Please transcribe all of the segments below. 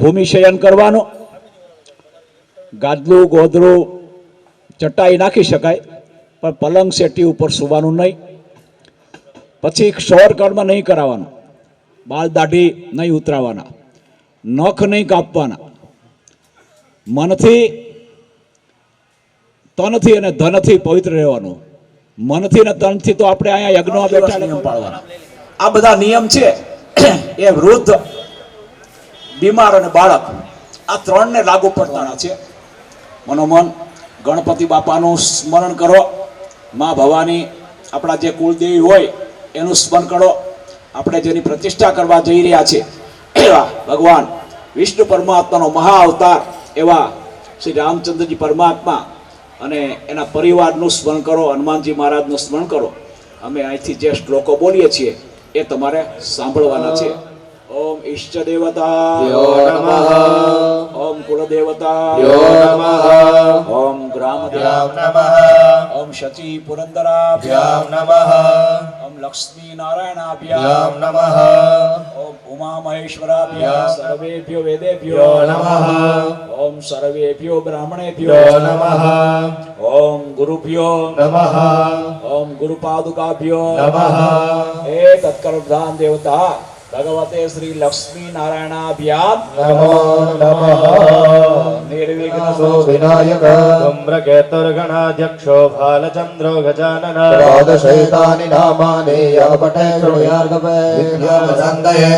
ભૂમિશયન કરવાનો, ગાદલું ગોદરું ચટાઈ નાખી શકાય પણ પલંગ સેટી ઉપર સુવાનું નહીં. પછી ક્ષૌર કર્મ નહીં કરાવવાના, બાલ દાઢી નહીં ઉતરાવવાના, નખ નહીં કાપવાના. મનથી, તનથી અને ધનથી પવિત્ર રહેવાનું. મનથી અને તનથી તો આપણે અહીંયા યજ્ઞમાં બેઠા નિયમ પાળવાના. આ બધા નિયમ છે એ વૃદ્ધ, બીમાર અને બાળક આ ત્રણને લાગુ પડવાના છે. મનોમન ગણપતિ બાપાનું સ્મરણ કરો, મા ભવાની આપણા જે કુળદેવી હોય એનું સ્મરણ કરો. આપણે જેની પ્રતિષ્ઠા કરવા જઈ રહ્યા છે એવા ભગવાન વિષ્ણુ પરમાત્માનો મહા અવતાર એવા શ્રી રામચંદ્રજી પરમાત્મા અને એના પરિવારનું સ્મરણ કરો, હનુમાનજી મહારાજનું સ્મરણ કરો. અમે અહીંથી જે શ્લોકો બોલીએ છીએ એ તમારે સાંભળવાના છે. ઓમ ઈષ્ટ દેવતા ઓમ કુલ દેવતા ઓમ ગ્રામ દેવતા ઓમ શચી પુરંદરાભ્યામ ઓમ લક્ષ્મી નારાયણાભ્યામ ઓમ ઉમા મહેશ્વરાભ્યામ સર્વેભ્યો વેદેભ્યો ઓમ સર્વેભ્યો બ્રાહ્મણેભ્યો ઓમ ગુરુભ્યો ઓમ ગુરુપાદુકાભ્યો હે તત્કર્મધામ દેવતા ભગવતે શ્રી લક્ષ્મી નારાયણાભ્યામ નમો નમઃ. નિર્વિઘ્ન વિનાયક ધૂમ્રકેતુર્ગણાધ્યક્ષો ભાલચંદ્રો ગજાનન દ્વાદશૈતાનિ નામાनि યઃ પઠે શૃણુયાર્ગવે વિદ્યાવસંદયે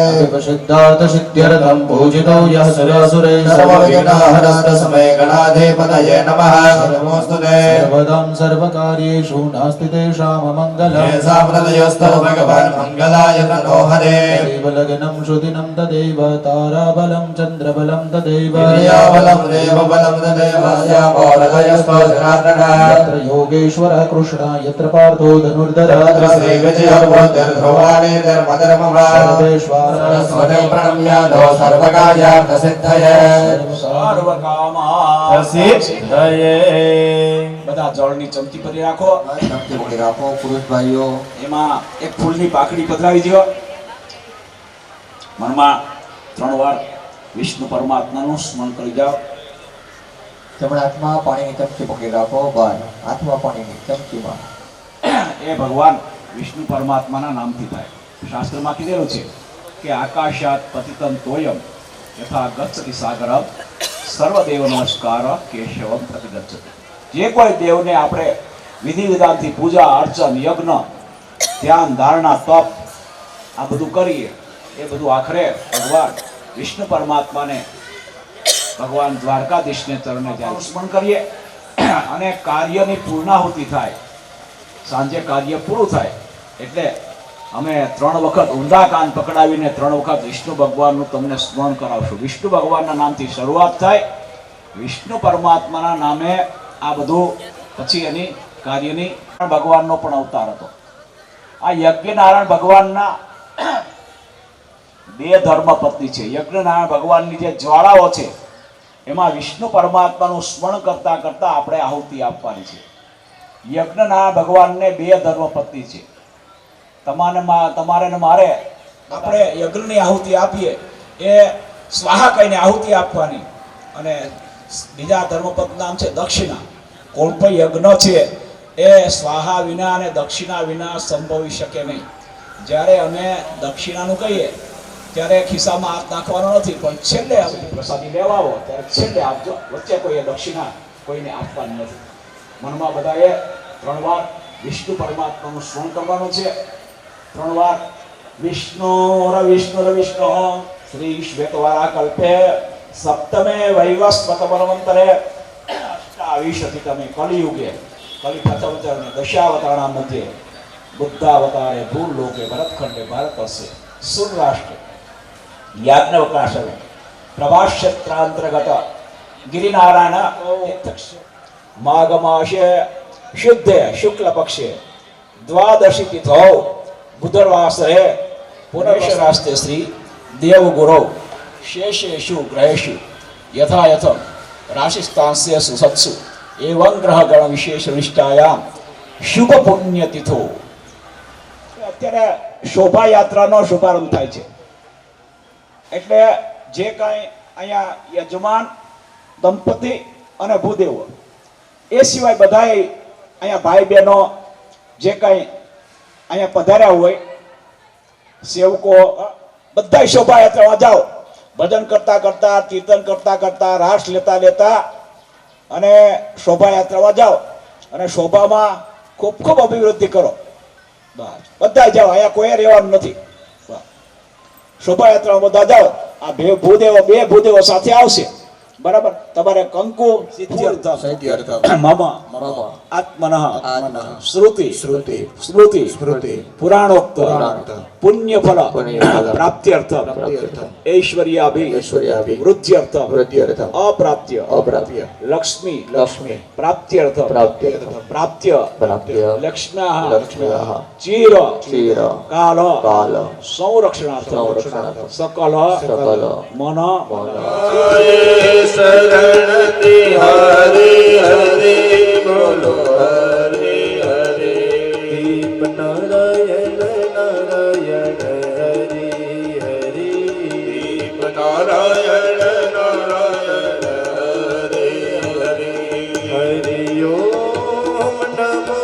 સિદ્ધાર્થ સિદ્ધ્યર્થં પૂજિતો યઃ સુરાસુરૈः સર્વવિઘ્નહરસ્તસ્मै ગણાધિપતये નમઃ. નમોસ્તુતે સર્વદં સર્વકાર્યેષુ નાસ્તિ તેષામ મંગલં સામ્પ્રતયોસ્તો ભગવાન મંગલાય તનો હરે. લગ્નમ શ્રુતિનમ તદેવ તારાબલમ ચંદ્રબલમ તદેવ વિદ્યાબલમ દેવબલમ તદેવ યામોરગયસ્તો જનાર્દનઃ. યત્ર યોગેશ્વર કૃષ્ણ યત્ર પાર્થો ધનુર્ધર તત્ર શ્રી વિજયર્ભોધર્ધવાણી ધર્મધર્મઃ. સર્વેશ્વર સરસ્વતી પ્રણમ્યાદો સર્વકાર્યાર્થ સિદ્ધયે સર્વકામાસિદ્ધયે. બધા જળની ચમચી ભરી રાખો. ચમચી ભરી રાખો પુરુષ ભાઈઓ. એમાં એક ફૂલની પાકડી પધરાવી દો. મનમાં 3 વાર વિષ્ણુ પરમાત્માનું સ્મરણ કરી જાઓ. જમણા હાથમાં પાણીની ચમચી પકડી રાખો. ભાઈ હાથમાં પાણીની ચમચીમાં એ ભગવાન વિષ્ણુ પરમાત્માના નામથી થાય. શાસ્ત્રમાં કીધેલું છે કે આકાશાત પતિતં તોયમ યથા ગચ્છતિ સાગરમ સર્વદેવ નમસ્કાર કેશવમ પ્રતિગચ્છતિ. જે કોઈ દેવને આપણે વિધિ વિધાનથી પૂજા અર્ચન યજ્ઞ ધ્યાન ધારણા તપ આ બધું કરીએ એ બધું આખરે ભગવાન વિષ્ણુ પરમાત્માને, ભગવાન દ્વારકાધીશને ચરણે જાય સ્મરણ કરીએ અને કાર્યની પૂર્ણાહુતિ થાય. સાંજે કાર્ય પૂરું થાય એટલે અમે 3 વખત ઊંધા કાન પકડાવીને 3 વખત વિષ્ણુ ભગવાનનું તમને સ્મરણ કરાવશું. વિષ્ણુ ભગવાનના નામથી શરૂઆત થાય. વિષ્ણુ પરમાત્માના નામે આ બધું પછી એની કાર્યની. ભગવાનનો પણ અવતાર હતો. આ યજ્ઞનારાયણ ભગવાનના 2 ધર્મ પત્ની છે. યજ્ઞનારાયણ ભગવાનની જે જ્વાળાઓ છે એમાં વિષ્ણુ પરમાત્માનું સ્મરણ કરતા કરતા આપણે આહુતિ આપવાની છે. યજ્ઞનારાયણ ભગવાનને 2 ધર્મ પત્ની છે. તમારે ને મારે આપણે યજ્ઞની આહુતિ આપીએ એ સ્વાહા કહીને આહુતિ આપવાની. અને બીજા ધર્મપત્ની નામ છે દક્ષિણા. કોઈ પણ યજ્ઞ છે એ સ્વાહા વિના અને દક્ષિણા વિના સંભવી શકે નહીં. જ્યારે અમે દક્ષિણાનું કહીએ ત્યારે ખિસ્સામાં હાથ નાખવાનો નથી, પણ છેલ્લે પ્રસાદી લેવા આવો ત્યારે છેલ્લે આપજો. વચ્ચે કોઈએ દક્ષિણા કોઈને આપવાની નથી. મનમાં બધાએ 3 વાર વિષ્ણુ પરમાત્માનું સ્મરણ કરવાનું છે. 3 વાર વિષ્ણુ શ્રી શ્વેતવારા કલ્પે સપ્તમે વૈવસ્વત બલવંતરે અષ્ટાવિશતિતમે કલિયુગે કલિપથવચરણે દશાવતારણા મધ્યે બુદ્ધાવતારે ભૂલોકે ભરતખંડે ભારતસ્ય સુરરાષ્ટ્રે યાજ્ઞવકાશને પ્રભાષેત્રાંતર્ગત ગિરિનારાયણ માઘમાસે શુદ્ધે શુક્લ પક્ષે દ્વાદશી તિથૌ બુધવાસરે પુનઃરાસ્તે શ્રી દેવગુરુ શેષેષુ ગ્રહેષુ યથાયથમ રાશિસ્તાંસ્ય સુસત્સુ એવં ગ્રહ ગણ વિશેષ નિષ્ઠાયામ શુભ પુણ્ય તિથો. અત્યારે શોભાયાત્રાનો શુભારંભ થાય છે. એટલે જે કાંઈ અહીંયા યજમાન, દંપતિ અને ભૂદેવો, એ સિવાય બધાય અહીંયા ભાઈ બહેનો જે કંઈ અહીંયા પધાર્યા હોય, સેવકો, બધા શોભાયાત્રામાં જાઓ, ભજન કરતા કરતા, કીર્તન કરતા કરતા, રાસ લેતા લેતા અને શોભાયાત્રામાં જાઓ અને શોભામાં ખૂબ ખૂબ અભિવૃદ્ધિ કરો. બસ બધા જાઓ, અહીંયા કોઈ રહેવાનું નથી. શોભાયાત્રામાં બધા જાઓ. આ બે ભૂદેવો સાથે આવશે. બરાબર. તમારે કંકુ મામા આત્મનઃ સ્મૃતિ પુરાણોક્ત પુણ્યફલ પ્રાપ્ત્યર્થ ઐશ્વર્યાભિ વૃદ્ધ્યર્થ અપ્રાપ્ય લક્ષ્મી પ્રાપ્ત્ય લક્ષ્મ્યાઃ ચીર કાલ સંરક્ષણાર્થ સકલ મન શરણ હરે હરે બોલો હરે હરે. દીપ નારાયણ નારાયણ હરે હરે. દીપ નારાયણ નારાયણ હરે હરે. હરિ ઓમ નમો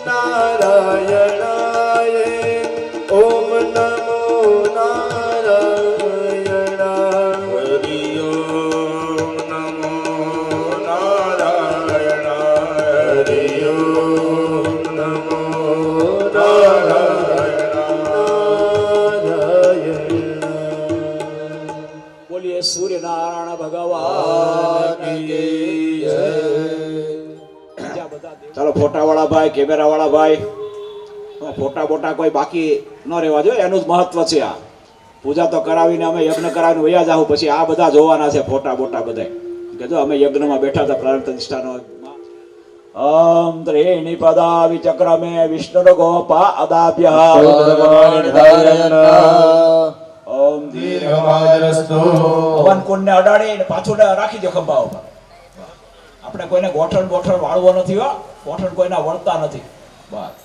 નારાયણાય. ઓમ નમો નારાયણ. હરિ ઓમ નમો નારાયણ. હરિ ઓમ નમો નારાયણ. બોલીએ સૂર્યનારાયણ ભગવાન કી જય. ચાલો ફોટા વાળા ભાઈ, કેમેરા વાળા ભાઈ, ફોટા કોઈ બાકી ન રહેવા જોઈએ. એનું જ મહત્વ છે. આ પૂજા તો કરાવીને અમે યજ્ઞ કરાવીને વયા જાવ, પછી આ બધા જોવાના છે ફોટા બધા. કે જો અમે યજ્ઞમાં બેઠા હતા પ્રાણ પ્રતિષ્ઠાનો. ઓમ ત્રીણિ પદા વિચક્રમે વિષ્ણુ ગોપા અદાભ્ય. ઓમ દીર્ઘમાયુરસ્તુ. ભગવાન કુંડને અડાડીને પાછું રાખી દો ખંભા ઉપર. આપણે કોઈને ગોઠણ વાળવો નથી હો. ગોઠણ કોઈના વળતા નથી. બસ.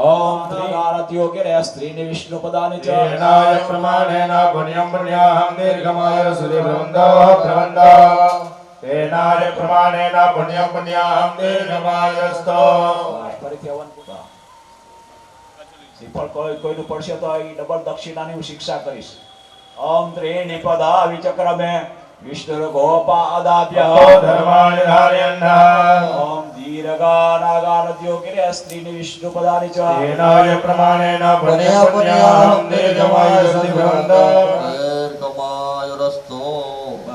ઓમ ત્રિગારત્યો કે સ્ત્રીને વિષ્ણુ પદાની ચ એનાય પ્રમાણેન પુણ્યં પુણ્યાહં દીર્ઘમાયુરસ્તુ ભ્રવંતો ભ્રવંતો. એનાય પ્રમાણેન પુણ્યં પુણ્યાહં દીર્ઘમાયુરસ્તુ. ફરીથી હવન પૂરા. શ્રીફળ કોઈનું પડશે તો એ ડબલ દક્ષિણાની હું શિક્ષા કરીશ. ઓમ ત્રીણિ પદા વિચક્રમે વિષ્ણુ ગોપા અદાભ્ય. ધર્માણિ ધારયન્ન. ઓમ દીર્ઘાનાગારત્યો કે સ્ત્રીને વિષ્ણુ પદાની ચ એનાય પ્રમાણેન પુણ્યં પુણ્યાહં દીર્ઘમાયુરસ્તુ ભ્રવંતો.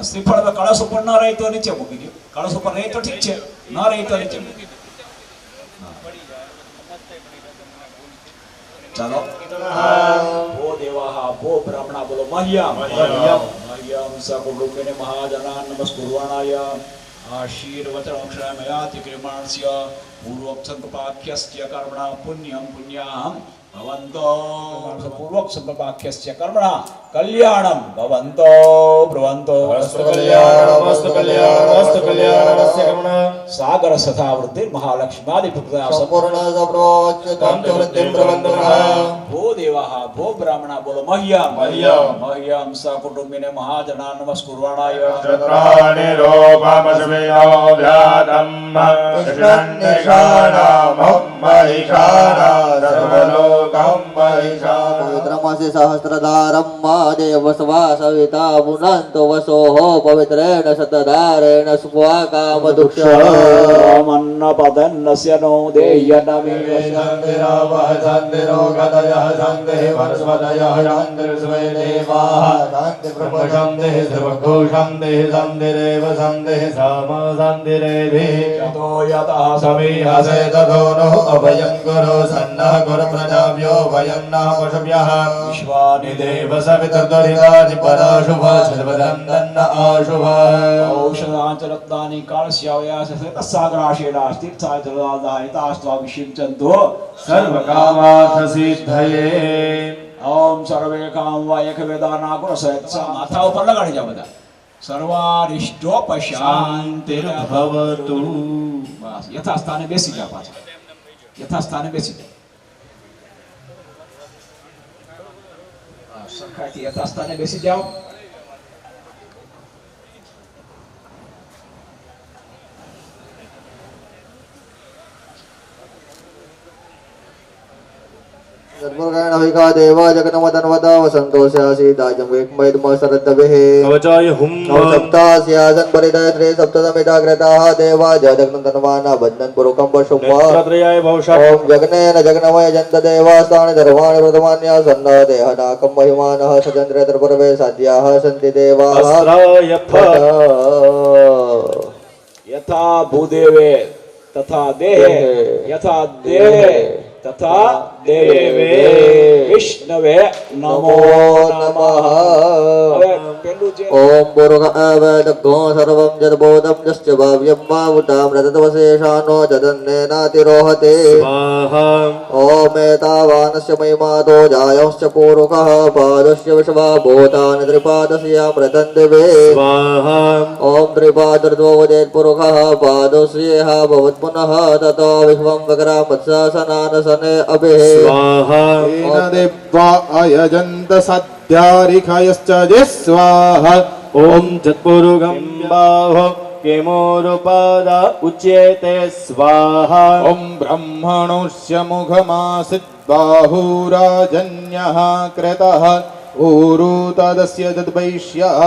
શ્રીફળ હવે કળશ ઉપર ન રહી તો નીચે મૂકી દો. કળશ ઉપર રહી તો ઠીક છે, ન રહી તો નીચે મૂકી દો. ચાલો. ભો દેવાહ ભો બ્રાહ્મણા બોલો મહ્યમ સકુટુંબિને મહાજનાન નમસ્કુર્વાણાય. આશીર્વચનક્ષરમયાતિ ક્રિમાણસ્ય પૂર્વોક્તસંકલ્પાખ્યસ્ય કર્મણા પુણ્યં પુણ્યાહં ભવન્તો. પૂર્વોક્તસંકલ્પાખ્યસ્ય કર્મણા કલ્યાણં ભવન્તો ભ્રુવન્તો. અસ્તુ કલ્યાણમ અસ્તુ કલ્યાણમ અસ્તુ કલ્યાણસ્ય કર્મણા. સાગર સથા વૃદ્ધિ મહાલક્ષ્મ્યાદિ પુત્રા સંપૂર્ણ સપ્રોચ્યતમ ચ વૃદ્ધિં ભ્રવન્તુ નઃ. ભો દેવાહ ભો બ્રાહ્મણા બોલો મહ્યમ મહ્યમ સકુટુંબિને મહાજનાન નમસ્કુર્વાણાય. ચત્રાણિ રોગમસ્મિનો વ્યાધમ. કૃષ્ણન્નિષાણામહં મહિષાણા સર્વલોકં મહિષાણા. પવિત્રમસि સહસ્રધારમ મહાદેવ વસવા સવિતા પુનન્તો વસોઃ પવિત્રેણ શતધારેણ સ્વાકામદુક્ષ. મન્નપદન્નસ્ય નો દેયનમે શાંતિરાવઃ શાંતિરો ગતયઃ શાંતિઃ વનસ્પતયઃ શાંતિર્સ્વૈદેવાઃ શાંતિબ્રહ્મ શાંતિઃ સર્વગો શાંતિઃ શાંતિરેવ શાંતિઃ સામ શાંતિરેધિ. યતો યતઃ સમીહસે તથો નો અભયં કુરુ સન્નઃ કુર પ્રજાભ્યો ભયં નઃ પશુભ્યઃ. વિશ્વાનિ દેવ સવિતર્દુરિતાનિ પરાશુભ સર્વદંતન્ન આશુભ. ઔષધાંચ રત્નાની કાળસ્યાવયાસ તસ્સાગરાશેના તીર્થાય જલદાદાયિતાસ્ત્વા વિષિંચન્તો સર્વકામાર્થ સિદ્ધયે. ઓમ સર્વે કામ વાયક વેદાના ગુણ સહિત માથા ઉપર લગાડી જાવ બધા. સર્વારિષ્ટોપશાંતિર્ભવતુ. બસ યથાસ્થાને બેસી જાવ. પાછા યથાસ્થાને બેસી જાવ. સરખાથી યથાસ્થાને બેસી જાવ. सद्मुर्गाणविका देव जगन्मदन्वदा वसन्तोषासीदाजं वेक्मयद्म शरद्दभिः कवचाय हुम सप्तास्यासन् परिदय श्री सप्तसमिताग्रताः देवा जगन्नन्दनवाना बन्धन पुरुकं पशुम्वा नेत्रत्रयाय भवशः ॐ जगनेन जगनमय जन्त देवास्तानि धर्माणि प्रथमान्या सन्न देहनाकं महिमानः सचन्द्र त्रिपुरवे साध्याः सन्ति देवाः अस्त्राय फः यथा भूदेवे तथा देहे यथा देहे तथा देवे विष्णवे नमो नमः હવે પેલું જે ॐ पुरुषावदग्धो सर्वं यद्बोधं यश्च भाव्यं मामुतामृतत्वशेषानो जदन्नेनातिरोहते स्वाहा ॐ एतावानस्य महिमातो जायश्च पूरुकः पादस्य विश्वा भूतानि त्रिपादस्यामृतं दिवे स्वाहा ॐ त्रिपादर्द्वोजेत्पुरुषः पादस्येह भवत्पुनः ततो विश्वं विक्रामत्सासनानसने अभिः स्वाहा तेन देवा अयजन्त सद्यारिखयश्च जे स्वाहा ॐ जत्पुरुगं बाहो किमोरुपादा उच्यते स्वाहा ॐ ब्रह्मणोऽस्य मुखमासीत् बाहुराजन्यः कृतः ऊरु तदस्य तद्वैश्यः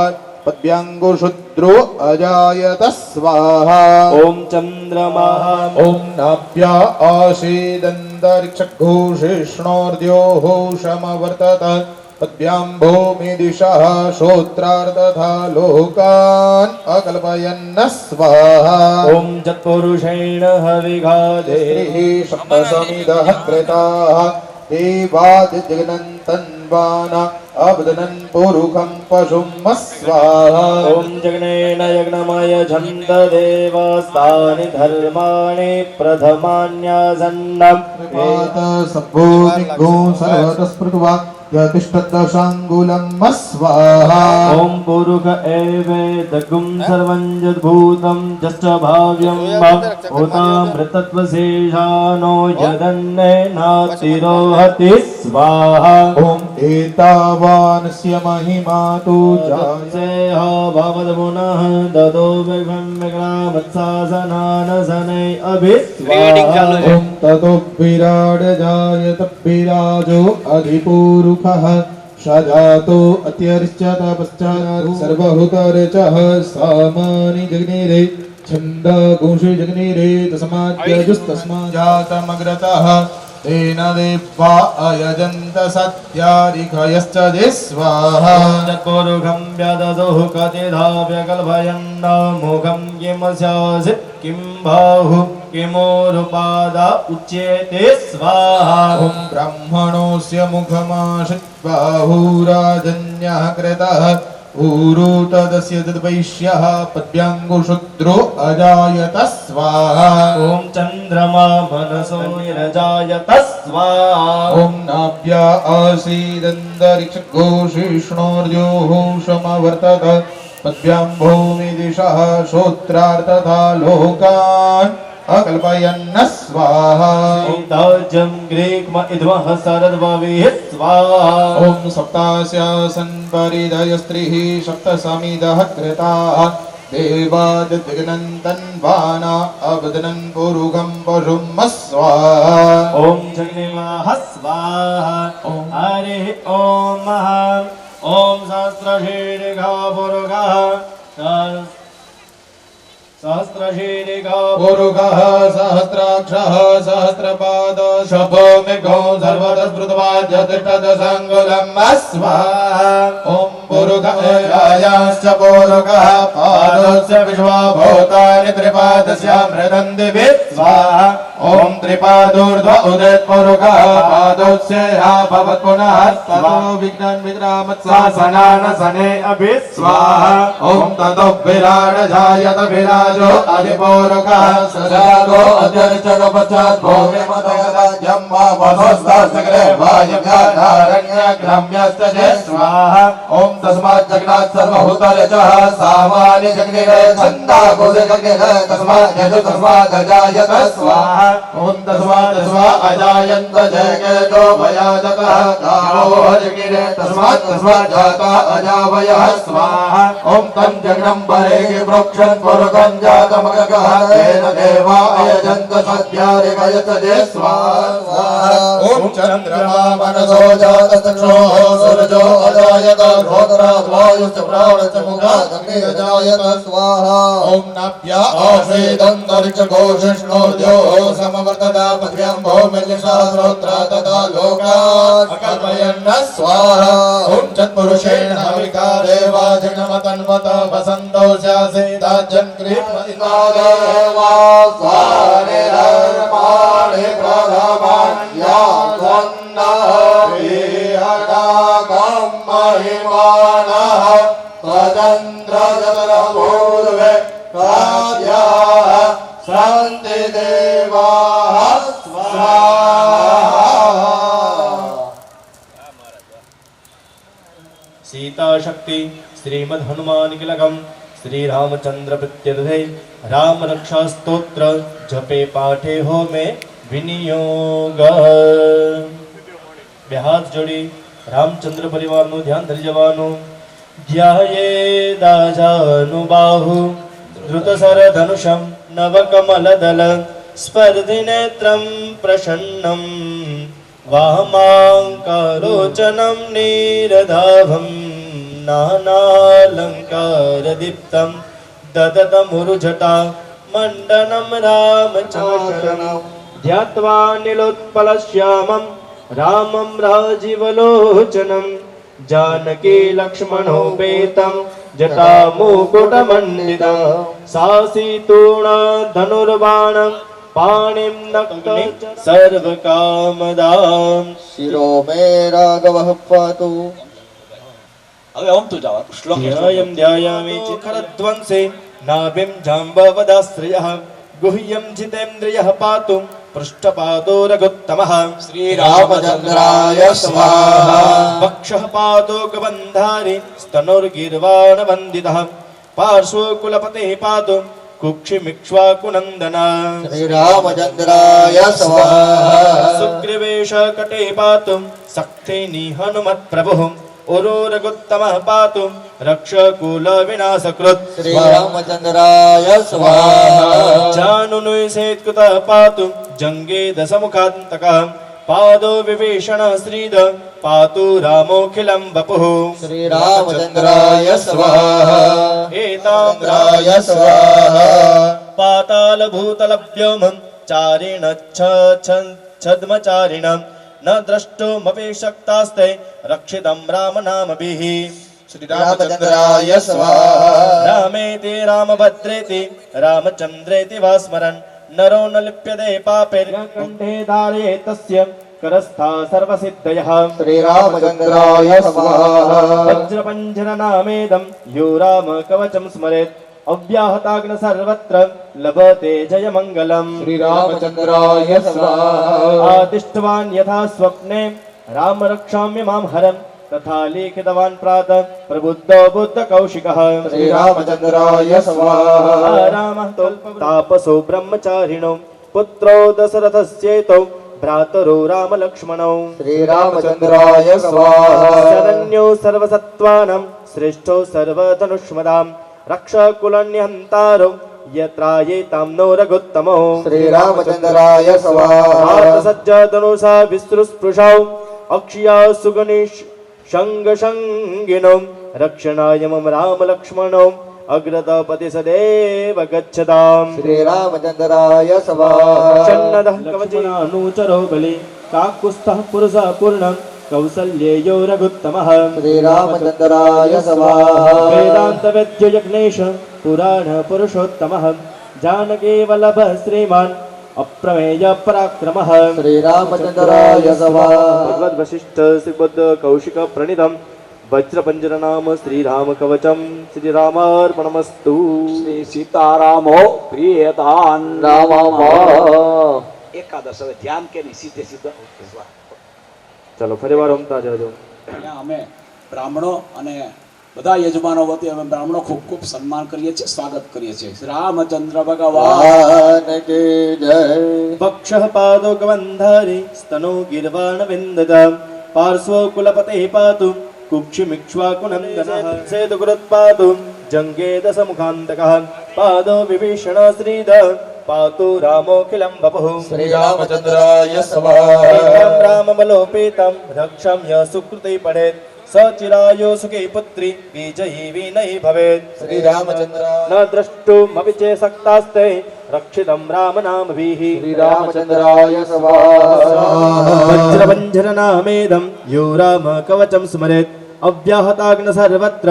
पद्भ्याङ्गुशूद्रो अजायत स्वाहा ॐ चन्द्रमाः ॐ नाभ्या आसीदन्तरिक्षघोषिष्णोर्द्योः समवर्तत पद्भ्यां भूमिदिशः श्रोत्रार्थथा लोकान् अकल्पयन्न स्वाहा ॐ जत्पुरुषेण हविघादे सप्तसमिदः कृताः देवादिजगनन्तन्वाना अवदनन् पुरुखं पशुं स्वाहा ॐ जगनेन यज्ञमय झन्त देवास्तानि धर्माणि प्रथमान्यासन्नम् पात सभो दिग्गो सर्वतस्पृत्वा यतिष्ठदशाङ्गुलं स्वाहा ॐ पुरुष एवेदगुं सर्वं यद्भूतं यश्च भाव्यं भूतामृतत्वशेषानो यदन्नेनातिरोहति स्वाहा ॐ एतावानस्य महिमा तु सेह भवद्पुनः ददो विघ्नं विक्रामत्सासनानसने अभिस्वाहा ॐ ततो विराड जायत विराजो अधिपूरुखः सजातो अत्यर्च्यत पश्चात् सर्वहुतर्चः सामानि जग्निरे छन्दागुंषि जग्निरे तस्माद्यजुस्तस्मात् जातमग्रतः तेन देवा अयजन्त सत्यारिखयश्च जे स्वाहा चत्पुरुखं व्यददुः कतिधा व्यकल्पयन्न मुखं किमस्यासित् किं बाहु किमोरुपादा उच्यते स्वाहा ॐ ब्रह्मणोऽस्य मुखमाशित् बाहुराजन्यः कृतः ऊरु तदस्य तद्वैश्यः पद्भ्याङ्गुशूद्रो अजायत स्वाहा ॐ चन्द्रमा मनसो निरजायत स्वाहा ॐ नाभ्या आसीदन्तरिक्षघोषिष्णोर्द्योः समवर्तत पद्भ्यां भूमिदिशः श्रोत्रार्थथा लोकान् अकल्पयन्न स्वाहा ॐ ताजं ग्रीक्म इद्मः शरद्भविः स्वाहा ॐ सप्तास्यासन् परिदयस्त्रिः सप्तसमिदः कृताः देवादिग्नन्तन्वाना अवदनन् पुरुखं पशुं स्वाहा ॐ जग्निवाह स्वाहा हरिः ॐ ॐ सहस्रशीर्घा पुरुषः सहस्रशीर्घा पुरुषः सहस्राक्षः सहस्रपाद शभो मेघो सर्वतस्पृतवाद्यतिष्ठदशाङ्गुलं स्वाहा ॐ पुरुषायाश्च पुरुषः पादस्य विश्वा भूतानि त्रिपादस्यामृतं दिवे स्वाहा ॐ त्रिपादोर्ध्व उदित पुरुषः पादस्य या भवत् पुनः ततो विघ्नं विक्रामत्सासनानसने अभि स्वाहा ॐ ततो विराड जायत विराजो अधिपुरुषः सजातो अत्यर्चक पश्चात् भूमिमदगराज्यं मा वसस्तसगरे वायव्यानारण्यग्राम्यश्च जे स्वाहा स्वाहा ओम तस्मात् जगन्नाथ सर्वभूतरजः सामान्य जगन्निर छन्दागुण जगन्निर तस्मात् यजो तस्मात् अजायत स्वाहा ओम तस्मात् अजायन्त जगतो भयाजतः कामो जगन्निर तस्मात् जाता अजावयः स्वाहा ओम तं जगन्नं परेगे प्रोक्षन् पुरुषं जातमगः तेन देवा अयजन्त सत्यारिकयत दे स्वाहा ओम चंद्रमा मनसो जात चक्षो सूरजो अजायत रोदरात् वायुश्च प्राणश्च मुखात् अग्निः अजायत स्वाहा ओम नाभ्या आसीदन्तरिक्षघोषिष्णोर्यो समवर्तता पृथिव्यां भौमिल्यशास्त्रोत्रा तथा लोकात् अकल्पयन्न स्वाहा ओम चत्पुरुषेण हविका देवा जगन्मतन्वत वसन्तो स्यासीदाज्यं कृष्णिता देवा स्वानिरर्माणि प्रथमान्या त्वन्नः महिमानः स्वतन्त्रजतरपूर्वे प्राज्ञाः सन्ति देवाः स्वाहा सीता शक्ति श्रीमद् हनुमान किलकम श्री रामचंद्र प्रत्यर्थे राम रक्षा स्तोत्र जपे पाठे हो में विनियोग બે હાથ જોડી રામચંદ્ર પરિવારનું ધ્યાન ધરી જવાનું ધ્યાયેદાજાનુબાહુ ધૃતસરધનુષં નવકમલદલ સ્પર્ધિનેત્રં પ્રસન્नं વામાંકાલોચनं નીરદાભં નાનાલંકારદીપ્तं દદતમુરુજટા મંડनं રામચંદ્રમ ध्यात्वा नीलोत्पलश्यामं रामं राजीवलोचनं जानकी लक्ष्मणोपेतं जटामुकुटमण्डितं सासीतूणधनुर्बाणं पाणिं नक्त सर्वकामदां शिरो मे राघवः पातु હવે ઓમ તું જવાનું શ્લોક ध्यायं ध्यायामि चिखरध्वंसे नाभिं जाम्बवदाश्रयः गुह्यं जितेन्द्रियः पातु पृष्ठपादो रघुत्तमः श्रीरामचन्द्राय स्वाहा वक्षः पादो गबन्धारि स्तनोर्गीर्वाणवन्दितः पार्श्वो कुलपतेः पादो कुक्षिमिक्ष्वाकुनन्दना श्रीरामचन्द्राय स्वाहा सुग्रीवेश कटे पातु सक्थेनि हनुमत्प्रभुः उरो रघुत्तमः पातु रक्षकुलविनाशकृत् श्रीरामचन्द्राय स्वाहा जानुनुसेत्कृतः पातु जङ्गे दशमुखान्तकः पादो विभीषण श्रीद पातु रामोऽखिलं वपुः श्रीरामचन्द्राय स्वाहा एताम्राय स्वाहा पातालभूतलव्योमं चारेण छद्मचारिणं न द्रष्टुमपि शक्तास्ते रक्षितं रामनामभिः श्रीरामचन्द्राय स्वाहा रामेति रामभद्रेति रामचन्द्रेति वा स्मरन् नरो न लिप्यते पापैर्कण्ठे धारये तस्य करस्था सर्वसिद्धयः श्रीरामचन्द्राय स्वाहा वज्रपञ्जरनामेदं यो रामकवचं स्मरेत् अव्याहताग्न सर्वत्र लभते जयमङ्गलम् श्रीरामचन्द्राय स्वाहा आदिष्टवान् यथा स्वप्ने राम रक्षाम्य मां हरन् तथा लिखितवान् प्रातः प्रबुद्धो बुद्धकौशिकः श्रीरामचन्द्राय स्वाहा रामः तापसो ब्रह्मचारिणौ पुत्रो दशरथस्येतौ भ्रातरो रामलक्ष्मणौ श्रीरामचन्द्राय स्वाहा शरण्यो सर्वसत्त्वानां श्रेष्ठो सर्वधनुष्मदां रक्षकुलन्यहन्तारो यत्रायेतां नो रघुत्तमो श्रीरामचन्द्राय स्वाहा सज्जधनुषा विसृस्पृशौ अक्षया सुगणेश शङ्गिनौ रक्षणाय मम रामलक्ष्मणौ अग्रतपति सदैव गच्छताम् श्रीरामचन्द्राय स्वाहा शन्नदः कवचनानुचरो बलि काकुत्स्थः पुरुषः पूर्णं कौसल्येयो रघुत्तमः श्रीरामचन्द्राय स्वाहा वेदान्तवेद्यो यज्ञेश पुराण पुरुषोत्तमः जानकी वल्लभः श्रीमान् अप्रमेय पराक्रमः श्रीरामचन्द्राय स्वाहा भगवद्वसिष्ठ श्रीबुद्ध कौशिक प्रणीतम् वज्रपञ्जरनाम श्रीरामकवचं श्रीरामार्पणमस्तु શ્રી સીતારામો પ્રિયતાન राम એકાદશ હવે ધ્યાન કે નહીં સીધે સીધો चलो फरीवार हमता जाजो અહીંયા અમે બ્રાહ્મણો અને બધા યજમાનો વતી અમે બ્રાહ્મણો ખૂબ ખૂબ સન્માન કરીએ છીએ, સ્વાગત કરીએ છીએ. શ્રી રામચંદ્ર ભગવાન ભગવાન કી જય. પક્ષઃ પાદો ગવંધારી સ્તનો ગિર્વાણ વિંદત પાર્શ્વ કુલપતે પાતુ કુક્ષિમિક્ષ્વાકુનંદનઃ સેતુ કૃત્પાતુ જંગે દશમુખાંતકઃ પાદો વિભીષણ શ્રીદ પાતુ રામોખિલં વપુઃ શ્રી રામચંદ્રાય સ્વાહા. રામ રામમલોપેतं રક્ષમ્ય સુકૃતે પડેત સચિરાયો સુખી પુત્રી વિજયી વિનયી ભવેત શ્રી રામચંદ્રાય. ન દ્રષ્ટુમપि चे सक्तास्ते रक्षितं राम नामभिः શ્રી રામચંદ્રાય સ્વાહા. वज्रवञ्जननामेदं यो राम कवचं स्मरेत् अव्याहताग्न सर्वत्र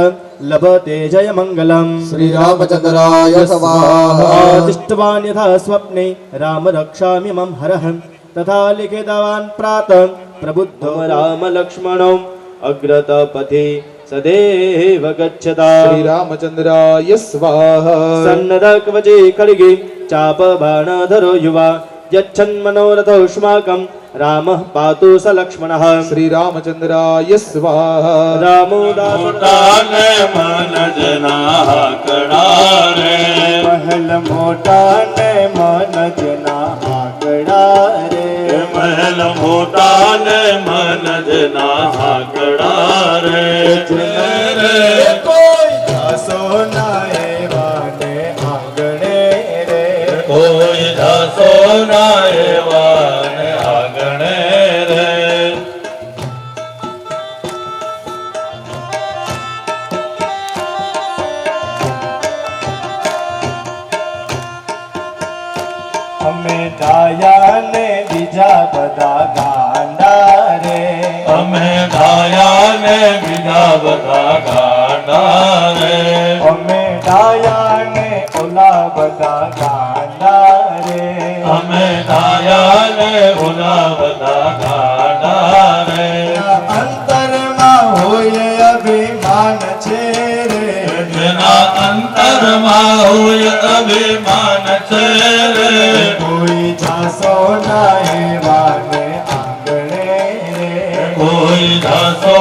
लभते जयमङ्गलम् શ્રી રામચંદ્રાય સ્વાહા. आदिष्टवान् यथा स्वप्ने राम रक्षामि मम हरः तथा लिखितवान् प्रातः प्रबुद्धो राम लक्ष्मणो अग्रतपथि सदैव गच्छता શ્રી રામચંદ્રાય સ્વાહા. सन्नदकवचे खड्गे चापबाणधरो युवा यच्छन्मनोरथोष्माकं रामः पातु स लक्ष्मणः શ્રી રામચંદ્રાય સ્વાહા. रामो दासोटाने मन जना कड़ारे महल मोटाने मन जना आगड़ा रे महल मोटा ने मन जना कड़ारे कोई दासो नाए वाने आंगणे रे कोई दासो नायवान आगणे रे हमें डाया ने बीजा बदा गांडा रे हमें धाया ने बिना बता गाना रे हमें डाया ने ओला बदा गांडा रे हमें धाया ने उना बता गाना रे अंतर में होए अभिमान छे रे जेना अंतर में होय अभिमान छे रे कोई जासो नाए वाने आंगणे रे कोई दासो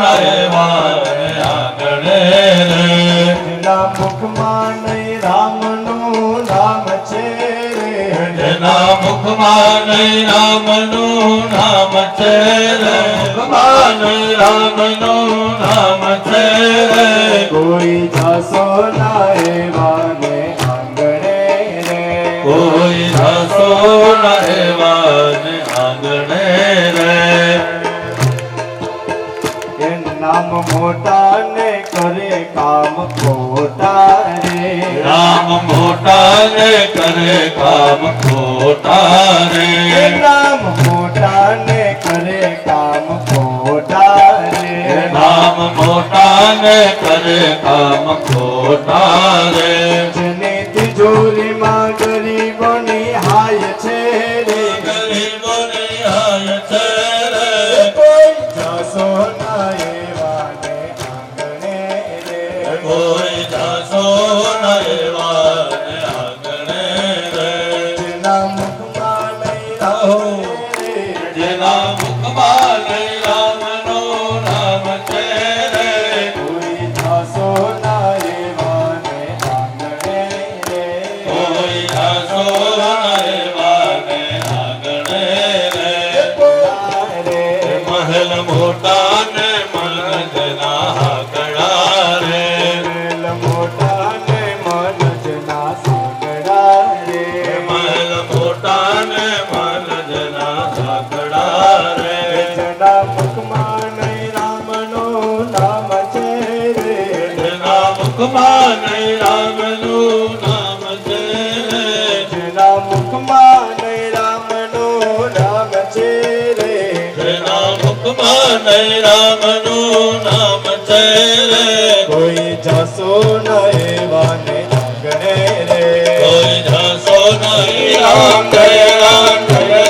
नयवान आंगणे रे जिना मुख माने राम नु नाम छे रे जेना मुखमान रामनु नाम छे रे मुखमान रामनु नाम छे रे कोई जासो नाए वाने आंगणे रे कोई दासो नयवान आंगणे रे ये नाम मोटा ने करे काम खोटा रे राम मोटा ने करे काम खोटा रे ये नाम मोटा ने करे काम खोटा रे नाम मोटा ने करे काम खोटा रे जने तिजोरी मां गरीबोनी हाय छे रे गरीबोनी हाय छे रे कोई जासो नाए वाने आंगणे रे कोई दासो नयवान आंगणे रे जिना मुख माने राम रे जेना मुखमान रामनो नाम छे रे कोई जासो नाए वाने आंगणे रे कोई दासो नयवान आंगणे रे रे महल मोटा ने मन जना कड़ा रे मेल मोटा ने मन जना सागड़ा रे महल मोटा ने मन जना कड़ा रे जना मुख माने राम नो नाम छे रे जना मुखमान रामनु नाम छे रे जना मुख माने राम नो नाम छे रे जना मुखमान रामनु नाम छे रे कोई जासो नाए वाने आंगणे रे कोई दासो नहीं राम जय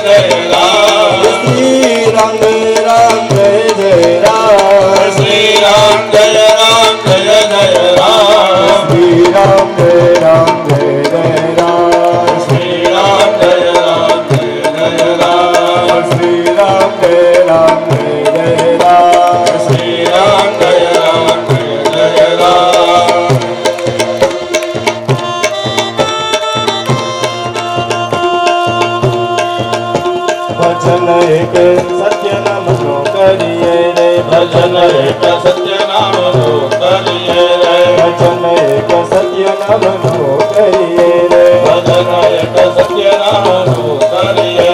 जय राम श्री राम जय जय राम श्री राम जय जय राम श्री राम जय जय राम श्री राम जय जय राम श्री राम जय जय राम श्री નામનું કરીએ રે ભજન એક સત્ય નામનું કરીએ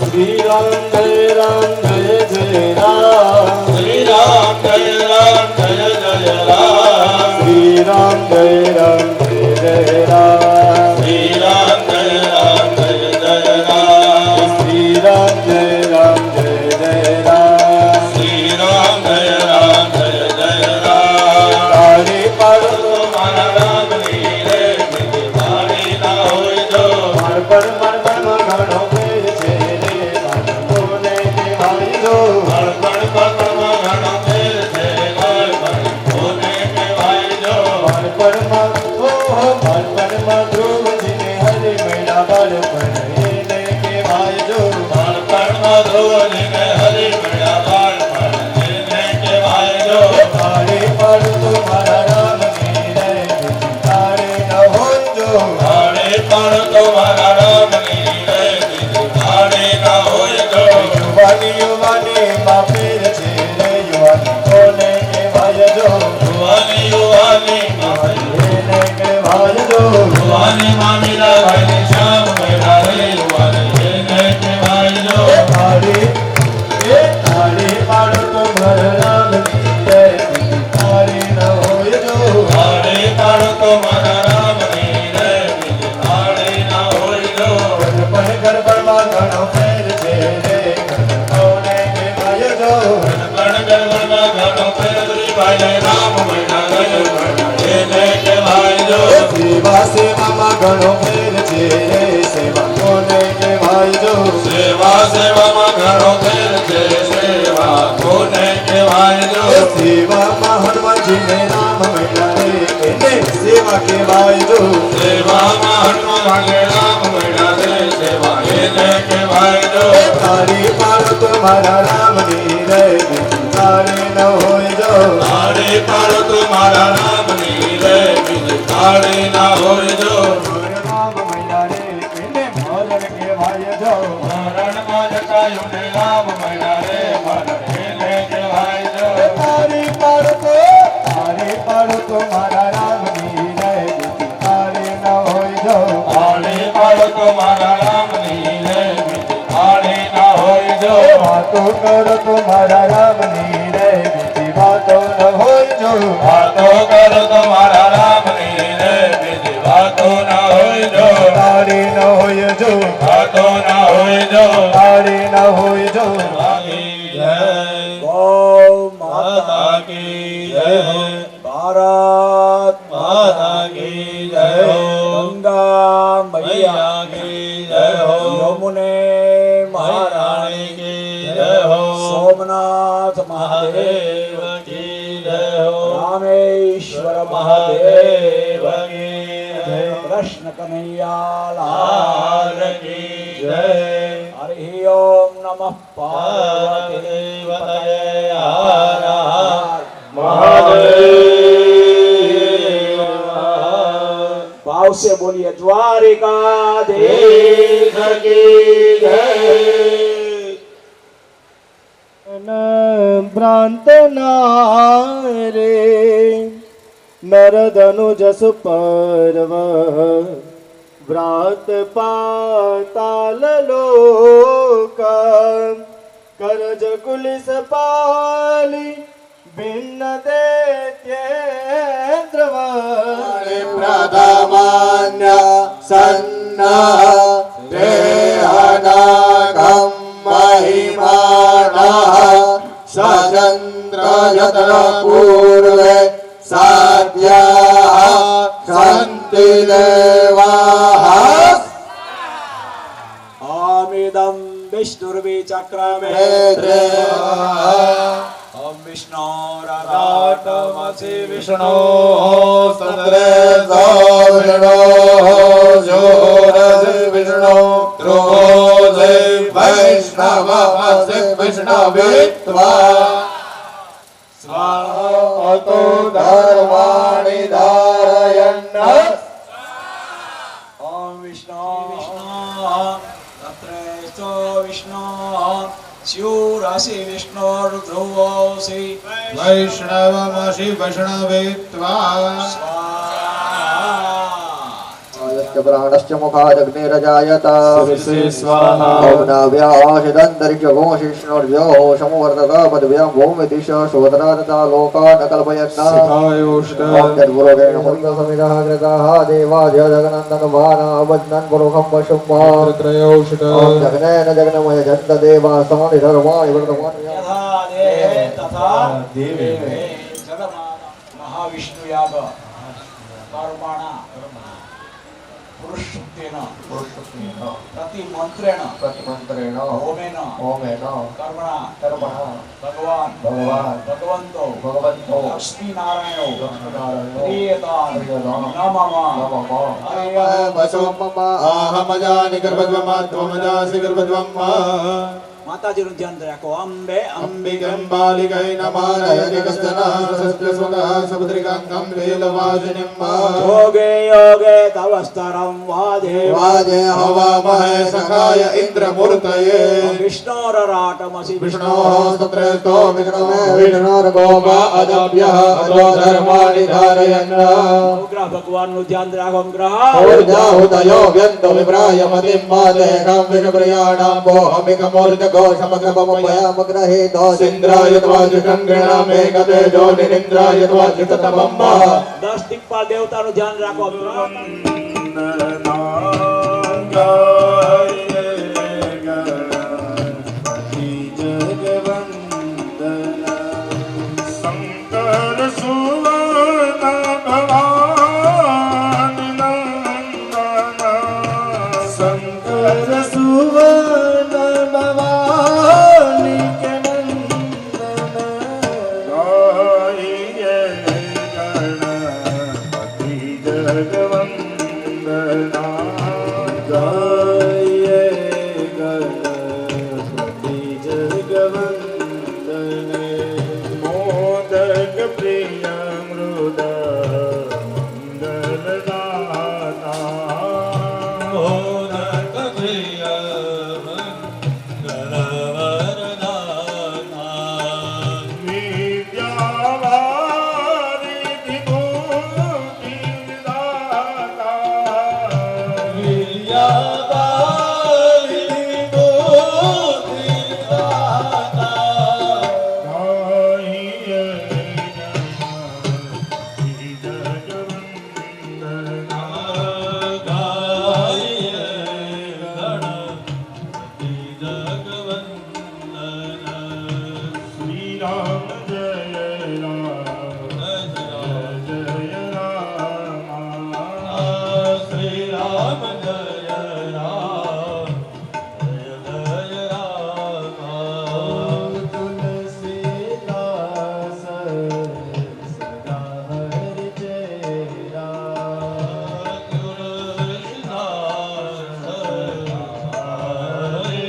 શ્રી રામ જય રામ જય જય રામ શ્રી રામ જય રામ જય જય રામ શ્રી રામ જય રામ જય જય રામ શ્રી રામ જય રામ જય જય રામ શ્રી રામ જય રામ જય જય રામ શ્રી રામ જય રામ જય જય રામ તારી પાડો તો મારા રામની રે બીજી મારી ના હોય જો માર પર ઘણો વેર છે રે બાળકોને કહેવાય જો અર્પણ પકડમાં ઘણો ફેર છે કોને કહેવાય જો બાળપણમાં ધ્રુવજીને હરે મેળા બાળપણ એને કહેવાય જો બાળપણમાં ધ્રુવજીને હરી મળ્યા બાળપણ એને કહેવાય જો તારે પાડતો મારા રામની રે બીજી તારે ન હોય જો તારે પણ તો મારા રામની રે બીજી તારે ના હોય જો યુવાની માં ફેર છે રે યુવાની કોને કહેવાય જો યુવાની યુવાની માં એને કહેવાય જો યુવાની માં મીરાબાઈની શ્યામ મેળા રે યુવાની એને કહેવાય જો તારી પાડતો મારા રામની રે બીજી તારે ન હોય જો તારે પણ તો મારા રામની રે બીજી તારે ના હોય જો ગરબડમાં ઘણો ફેર છે રે કોને કહેવાય જો ગણ ગણમાં ઘણો ફેરી ભાઈ રામ મૈના એને કહેવાય જો સેવામાં ઘણો ફેર છે રે સેવા કોને કહેવાય જો સેવા સેવામાં ઘણો ફેર છે સેવા કોને કહેવાય જો સેવામાં હનુમાનજીને રામ મળ્યા રે એને સેવા કહેવાય જો સેવામાં હનુમાન માંગે રામ મૈના રે સેવા એને કહેવાય જો તારી પાડતો મારા રામની રે બીજી તારે ન હોય જો તારે પણ તો મારા રામની રે બીજી તારે ના હોય જો રામ મળ્યા રે એને મરણ કહેવાય જો મરણમાં જટાયું ને રામ મૈના રે મરણ એને કહેવાય જો તારી પાડતો મારા રામની રે બીજી તારે ન હોય જો તારે પણ તો મારા રામની રે બીજી તારે ના હોય જો વાતો કરો તો મારા રામની રે બીજી વાતો ન હોય જો વાતો કરો તો મારા રામની રે બીજી વાતો ના હોય જો તારી ન હોય જો વાતો ના હોય જો તારી ન હોય જો મારી જય ગૌ માતા કી જય હો ભારત માતા કી જય હો ગંગા મૈયા કી જય હો યમુને મહારાણી કી જય હો સોમનાથ મહાદેવ મહાદેવ કી જય હો રામેશ્વર મહાદેવ મહાદેવ કી જય કૃષ્ણ કનૈયા લાલ લાલ કી જય હરિ ઓમ નમઃ પાર્વતી પાર્વતી પતયે હર હર મહાદેવ भाव से बोलिए द्वारिकाधीश की ભ્રાંત નારે નરધનુજસ પર્વ વ્રાત પાતાલ લોક કરજ કુલિસ પાલી ભિન્ન દૈત્યેન્દ્ર प्रथमान्य सन्नः देहनागं महिमानः सचन्द्र यत्र पूर्वे साध्याः सन्ति देवाः आमिदं विष्णुर्विचक्रमे ओम विष्णु राधामसि विष्णु सत्रे विष्णु जोरसि विष्णु ध्रुवोसि वैष्णवमसि विष्णुवित्वा स्वातो धर्माणि धारयन् ओम विष्णु तत्रेषु विष्णु स्यूरासि विष्णोर्ध्रुवोऽसि वैष्णवमसि वैष्णवेत्वा यस्य प्राणस्य मुखादग्निरजायत स्वाहा ॐ नाभ्याशिदन्तरिक्षगोशिष्णुर्यो समुवर्तत पदव्यां भूमिदिश सुभद्रादता लोकान् कल्पयन् ॐ तद्पुरोगेण समितः कृताः देवाद्य जगनन्दनभाना वज्नन् पुरुखं पशुम् ॐ जगनेन जगनमय जन्त देवासानि सर्वाणि वर्तमानि यथा देहे तथा देवे महाविष्णुयाग कर्मणा पुरुषशुक्तेन प्रतिमन्त्रेण होमेन कर्मणा भगवन्तो लक्ष्मीनारायणो प्रीयतां नमः अहमजानि गर्भद्वमात्वमजासि गर्भद्वम् માતાજીનું ધ્યાન રાખો અંબે અંબિકં બાલિકૈ નમાનય જગસ્તનઃ સસ્યસ્વતઃ સબદ્રિકાંગં વેલવાજનિમ યોગે યોગે તવસ્તરં વાદે વાજે હવામહે સખાય ઇન્દ્રમૂર્તયે વિષ્ણોરરાટમસી વિષ્ણોઃ સ્તોત્રેતો વિષ્ણુમે વિષ્ણોર્ગોપા અદભ્યઃ અજો ધર્માણિ ધારયन् ઉગ્ર ભગવાનનું ધ્યાન રાખો ગ્રહ ऊर्जाहुतयो व्यन्तो विप्राय मतिं मादेकं विषप्रियाणां भोहमिकमूर्जको समग्रपमपयामग्रहेतो ઇન્દ્રાય ત્વાજુષં ગૃણામે ગતેજો નિરિન્દ્રાય ત્વાજુષતમમ 10 દિક્પાલ દેવતાનું ધ્યાન રાખો શંકર સુવર્ણ ભવાની નંદન શંકર સુવર્ણ ભવાની કે નંદન ગાઈએ ગણપતિ જગવંદના ગાઈએ ગણપતિ જગવંદને મોદક પ્રિય મૃદંગલદાતા મોદક પ્રિય મંગલવરદાતા વિદ્યાવારી વિભૂતિદાતા વિદ્યાવારી વિભૂતિદાતા ગાઈએ ગણપતિ જગવંદના ગાઈએ ગણપતિ જગવંદના શ્રી રામ જય રામ જય રામ શ્રી રામ જય રામ જય રામ તુલસીદાસ સદા હરિ ચેરા તુલસીદાસ હરિ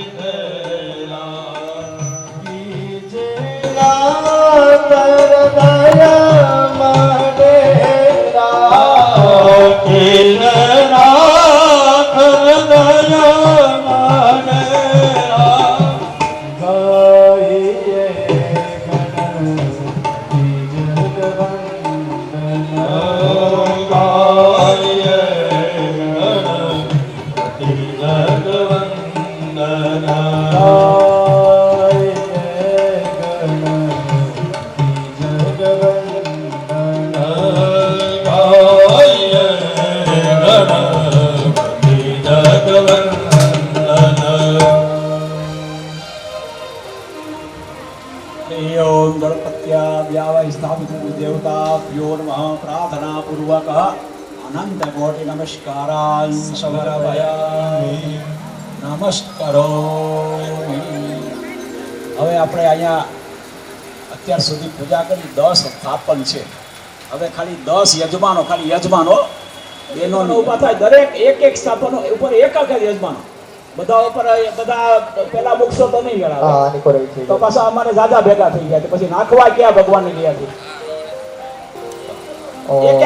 ओम गणपत्या व्यावै स्थापित देवताभ्यो नमः प्रार्थना पूर्वक अनंत कोटि नमस्कारान् समर्पयामि नमस्कारोमि હવે આપણે અહીંયા અત્યાર સુધી પૂજા કરી 10 સ્થાપન છે હવે ખાલી 10 યજમાનો બેનો ઊભા થાય દરેક એક સ્થાપનો ઉપર એક જ યજમાનો બધા ઉપર બધા પેલા મુકશો તો નહીં ગણાવે હા આની કોરે છે તો પાછા અમારે જાજા ભેગા થઈ ગયા પછી નાખવા ક્યાં ભગવાનની ગયા છે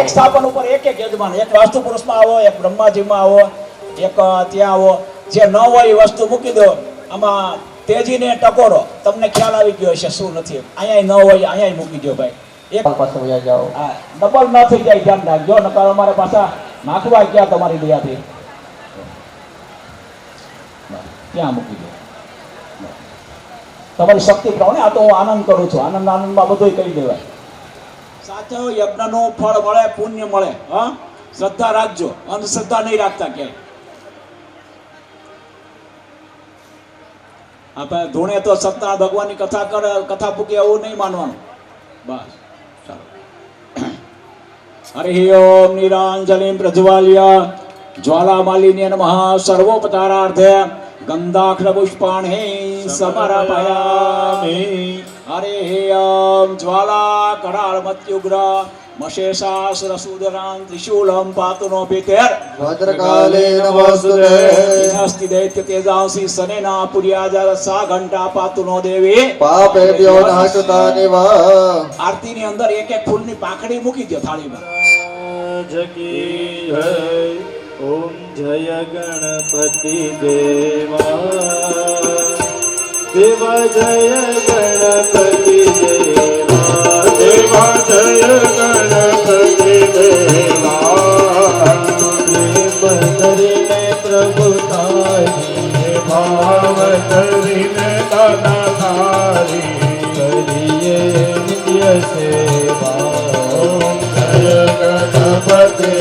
એક સ્થાપન ઉપર એક યજમાન એક વાસ્તુ પુરુષમાં આવો એક બ્રહ્માજીમાં આવો એક ત્યાં આવો જે ન હોય એ વસ્તુ મૂકી દો આમાં તેજીને ટકોરો તમને ખ્યાલ આવી ગયો હશે શું નથી. અહીંયા ન હોય અહીંયા મૂકી દો ભાઈ. એક પાસે વયા જાઓ. હા ડબલ ન થઈ જાય ધ્યાન રાખજો, નકર અમારે પાછા નાખવા ક્યાં તમારી દયાથી. ત્યાં મૂકી દો તમારી શક્તિ પ્રમાણે. આ તો હું આનંદ કરું છું, આનંદમાં બધું કહી દેવાય. સાચો યજ્ઞનું ફળ મળે, પુણ્ય મળે. હા, શ્રદ્ધા રાખજો, અંધશ્રદ્ધા નહીં રાખતા ક્યાંય. આપણે ધૂણે તો સત્યનારાયણ ભગવાનની કથા કરે, કથા પૂકે એવું નહીં માનવાનું. બસ ચાલો. હરિ ઓમ નિરાંજલિ પ્રજ્વાલ્ય જ્વાલામાલિન્ય નમઃ સર્વોપચારાર્થે ગંધાક્ષર પુષ્પાણિ સમર્પયામિ. હરિ ઓમ જ્વાલા કરાળ મત્યુગ્ર મશેષાસુરસુદરાં ત્રિશૂલમ પાતુનો પિતેર ભદ્રકાલે નમસ્તુતે. અસ્તિ દૈત્ય તેજાંસી સનેના પુર્યાજર સા ઘંટા પાતુનો દેવી. પાપેભ્યો નાશુતાનિ વા. આરતીની અંદર એક એક ફૂલની પાંખડી મૂકી દો થાળીમાં. જકી જય. ઓમ જય ગણપતિ દેવા દેવા જય ગણપતિ દેવા દેવા જય ગણપતિ દેવા. પ્રેમ ધરીને પ્રભુ તારી ભાવ ધરીને દાદા તારી કરીએ નિત્ય સેવા. ઓમ જય ગણપતિ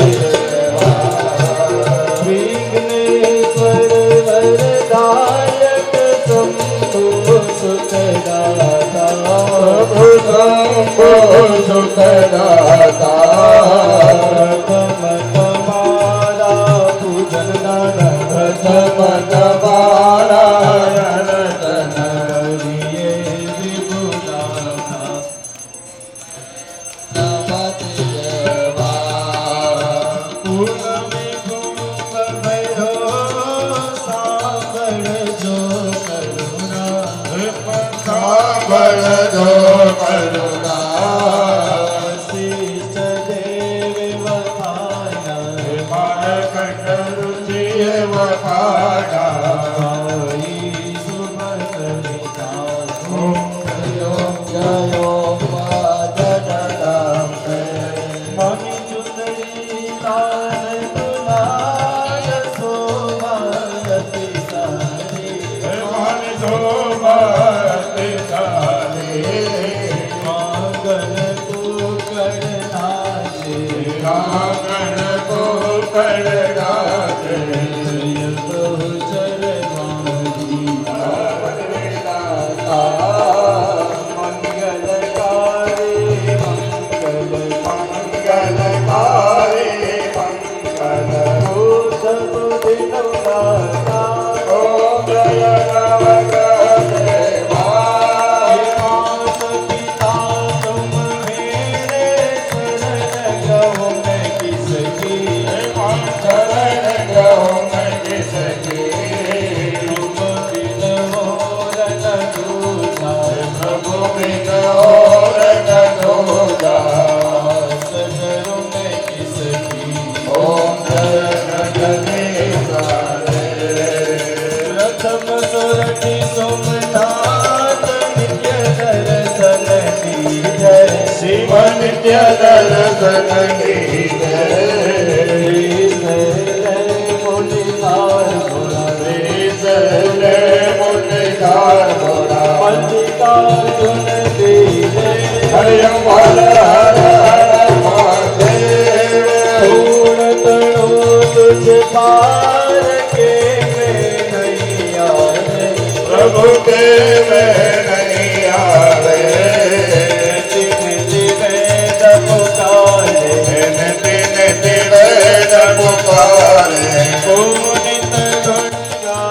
સાગર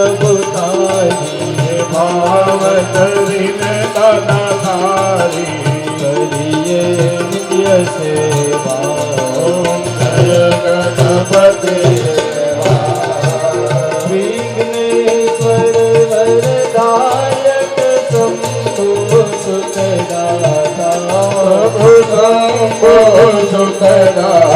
પ્રભુ તારી ભાવ ધરીને દાદા તારી કરીએ નિત્ય સેવા ઓમ જય ગણપતિ વિઘ્નેશ્વર વરદાયક શંભુ સુખદાતા પ્રભુ શંભુ સુખદાતા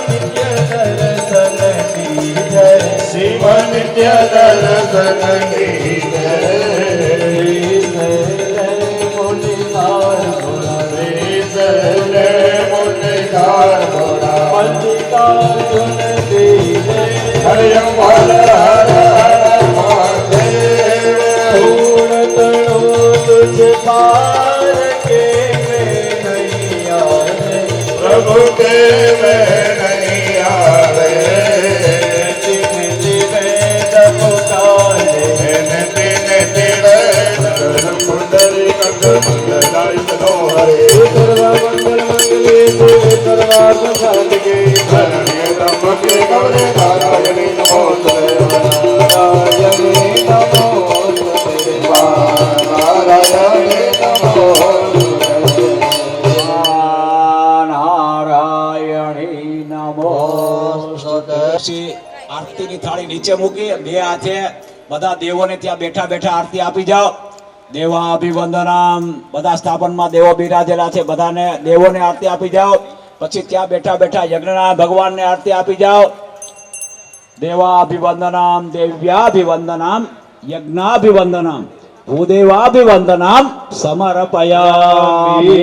નિત્ય દર્શન કી પ્રભુ કે મેં નહીં આવે આરતીની થાળી નીચે મૂકી બે હાથે બધા દેવોને ત્યાં બેઠા બેઠા આરતી આપી જાઓ. દેવાભિવંદનમ. બધા સ્થાપનમાં દેવો બિરાજેલા છે, બધાને દેવોને આરતી આપી જાઓ. પછી ત્યાં બેઠા બેઠા યજ્ઞના ભગવાનને આરતી આપી જાઓ. દેવાભિવંદનમ દેવ્યાભિવંદનમ યજ્ઞાભિવંદનમ ભૂદેવાભિવંદનમ સમર્પયામિ.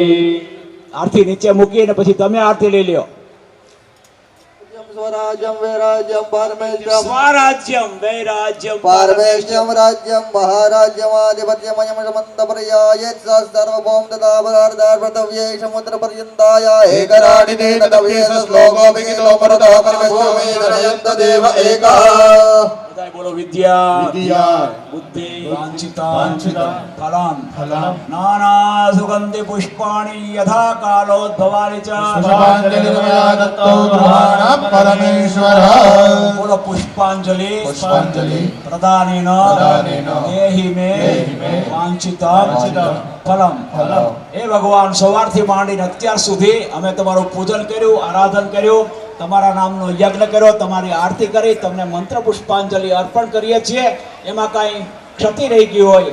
આરતી નીચે મૂકીને પછી તમે આરતી લઈ લ્યો. स्वराज्यं वैराज्यं पारमेश्यं સ્વરાજ્યમ વૈરાજ્યમ पारमेश्यं राज्यं महाराज्यमाधिपत्यमयं समन्तपर्यायेत् सार्वभौम तथा पदार्थात् प्रतव्ये समुद्रपर्यन्ताय एकराडिने तदव्येन श्लोको विहितो परतः परमेश्वरमे जनयन्त देव एकः. બધાય બોલો વિદ્યા વિદ્યા બુદ્ધિ વાંછિતા ફલમ નાના સુગંધિ પુષ્પાણિ યથા કાલોદ્ભવાનિ ચ પુષ્પાંજલિર્મયા દત્તો બ્રહ્માણાં પરમેશ્વરઃ. બોલો પુષ્પાંજલિ પ્રદાનેન દેહિ મે વાંછિતમ ફલમ. એ ભગવાન સવારથી માંડીને અત્યાર સુધી અમે તમારું પૂજન કર્યું, આરાધન કર્યું, તમારા નામનો યજ્ઞ કર્યો, તમારી આરતી કરી, તમને મંત્ર પુષ્પાંજલિ અર્પણ કરીએ છીએ. એમાં કાંઈ ક્ષતિ રહી ગઈ હોય,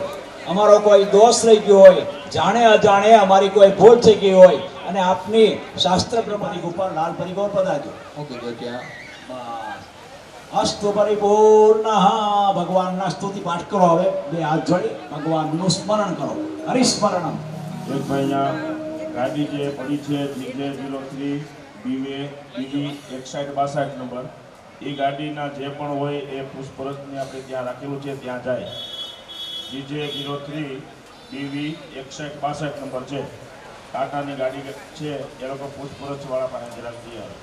અમારો કોઈ દોષ રહી ગયો હોય, જાણે અજાણે અમારી કોઈ ભૂલ થઈ ગઈ હોય અને આપની શાસ્ત્ર પ્રમાણિક ઉપર લાલ પરિગોર પધારજો. અસ્તુ પરિપૂર્ણ. ભગવાનના સ્તુતિ પાઠ કરો. હવે બે હાથ જોડી ભગવાનનું સ્મરણ કરો. હરિસ્મરણમ એક ભાઈ અહીંયા ગાડી જે પડી છે GJ03 બીવી 6162 નંબર, એ ગાડીના જે પણ હોય એ પૂછપરછને આપણે ત્યાં રાખેલું છે ત્યાં જાય. GJ03 બીવી 6162 નંબર છે, ટાટાની ગાડી છે, એ લોકો પૂછપરછવાળા પાસે જરાક જઈ આવે.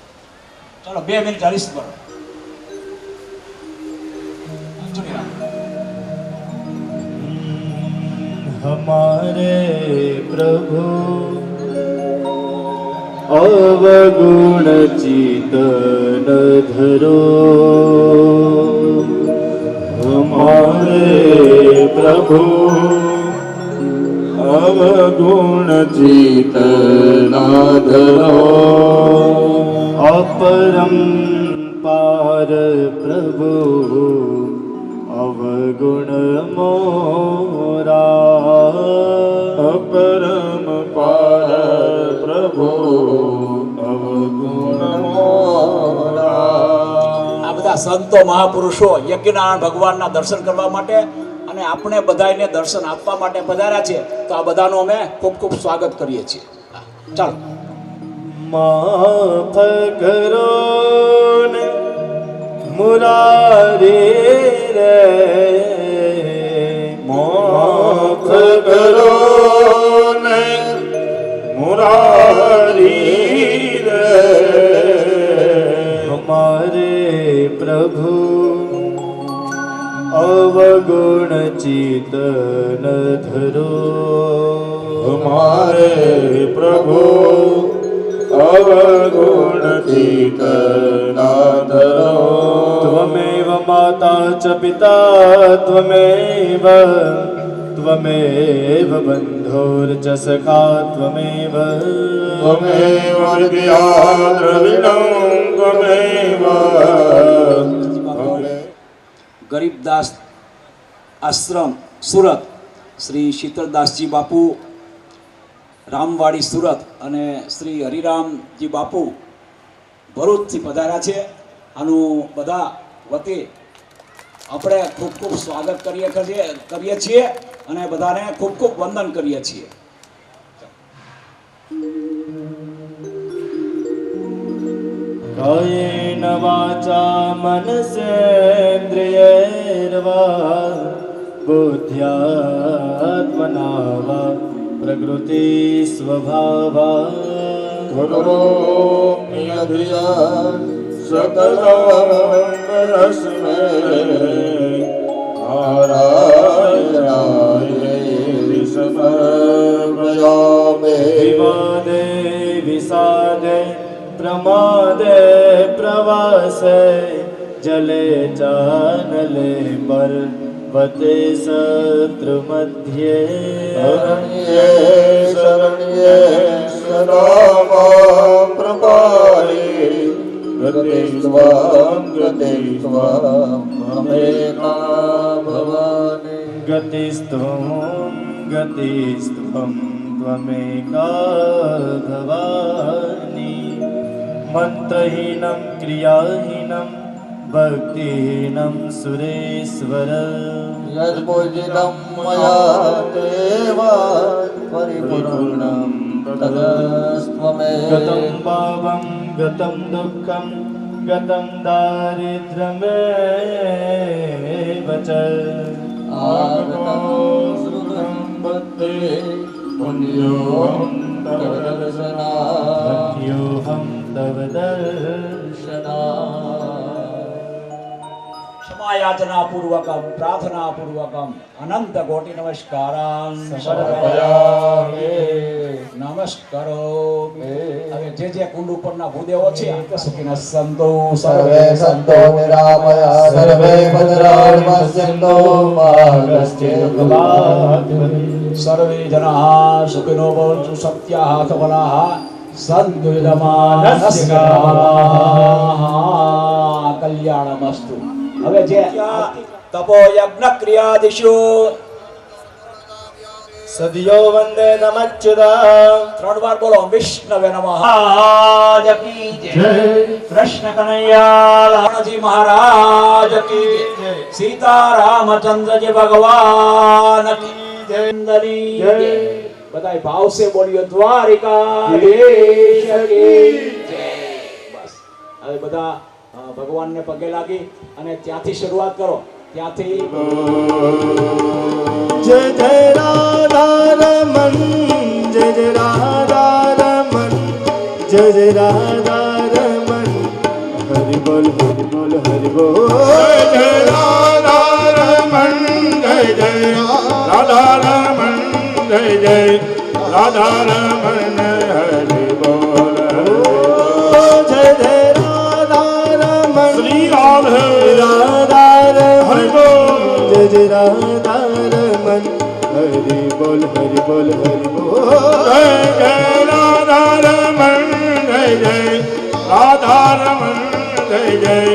ચલો 2 મિનિટ હરીશ કરો. हमारे प्रभु अवगुण चितन धरो, हमारे प्रभु अवगुण चितना धरो, अपरंपार प्रभु अवगुण मोरा, अपरंपार प्रभु अवगुण मोरा. આ બધા સંતો મહાપુરુષો યજ્ઞનારાયણ ભગવાનના દર્શન કરવા માટે અને આપણે બધાને દર્શન આપવા માટે પધાર્યા છે, તો આ બધાનું અમે ખૂબ ખૂબ સ્વાગત કરીએ છીએ. ચાલો. माफ करो ने मुरारी रे, माफ करो ने मुरारी रे, हमारे प्रभु अवगुण चितन धरो, हमारे प्रभु अवगुण चितना धरो, त्वमेव माता च पिता त्वमेव, त्वमेव बन्धुर्च सखा त्वमेव, त्वमेव विद्या द्रविणं त्वमेव. ગરીબદાસ આશ્રમ સુરત, શ્રી શીતળદાસજી બાપુ રામવાડી સુરત અને શ્રી હરિરામજી બાપુ ભરૂચથી પધાર્યા છે. આનું બધા વતી આપણે ખૂબ ખૂબ સ્વાગત કરીએ છીએ અને બધાને ખૂબ ખૂબ વંદન કરીએ છીએ. कायेन वाचा मनसेन्द्रियैर्वा बुद्ध्यात्मना वा प्रकृति स्वभावा, करोमि अधिया सकलमस्मै नारायणाय समर्पयामि. विवादे विषादे प्रमादे प्रवासे जले चानले पर्वते शत्रु मध्ये, शरण्ये सदा मां प्रपाहि, गते स्वां ममेका भवानि. गतिस्त्वं त्वमेका भवानि, मंत्रहीनं क्रियाहीनं भक्तिहीनं सुरेश्वर, यद्पूजितं मया देवा परिपूर्णं तदस्त्वमेव. गतं पापं गतं दुःखं गतं दारिद्र्यमेव च, आगतं सुखं भक्ति पुण्योऽहं तव दर्शनात्. धन्योऽहं तव दर्शनात्. ક્ષમાયાચના પૂર્વકમ પ્રાર્થના પૂર્વકમ અનંત કોટિ નમસ્કારાન સમર્પયામિ. નમસ્કારોમિ. હવે જે કુંડ ઉપરના ભૂદેવો છે સુખિનઃ સંતો सर्वे सन्तो निरामया सर्वे भद्राणि पश्यन्तो मा कश्चित् दुःखभाग्. સર્વે જનાઃ સુખિનો ભવन्तु સત્યાઃ સબલાઃ સન્તુ યજમાનસ્ય કલ્યાણમસ્તુ. હવે જે તપો યજ્ઞ ક્રિયાદિષુ સદયો વંદે નમચ્યુતા. 3 વાર બોલો. વિષ્ણવે નમઃ. મહારાજ કી જય. કૃષ્ણ કનૈયા લાલજી મહારાજ કી જય. સીતા રામચંદ્રજી ભગવાન કી જય. બધાય ભાવ સે બોલ્યો દ્વારિકાધીશ કી જય. બસ હવે બધા ભગવાનને પગે લાગી અને ત્યાંથી શરૂઆત કરો. ત્યાંથી जय जय राधा रमन जय जय राधा रमन जय जय राधा रमन हरि बोल हरि बोल हरि बोल जय राधा रमन जय जय राधा रमन जय जय राधा रमन हरि बोल जय जय राधा रमन श्री राधे राधा हरि रमन बोल जय जय राधा रमन हरि बोल हरि बोल हरि बोल जय जय राधा रमन जय जय राधा रमन जय जय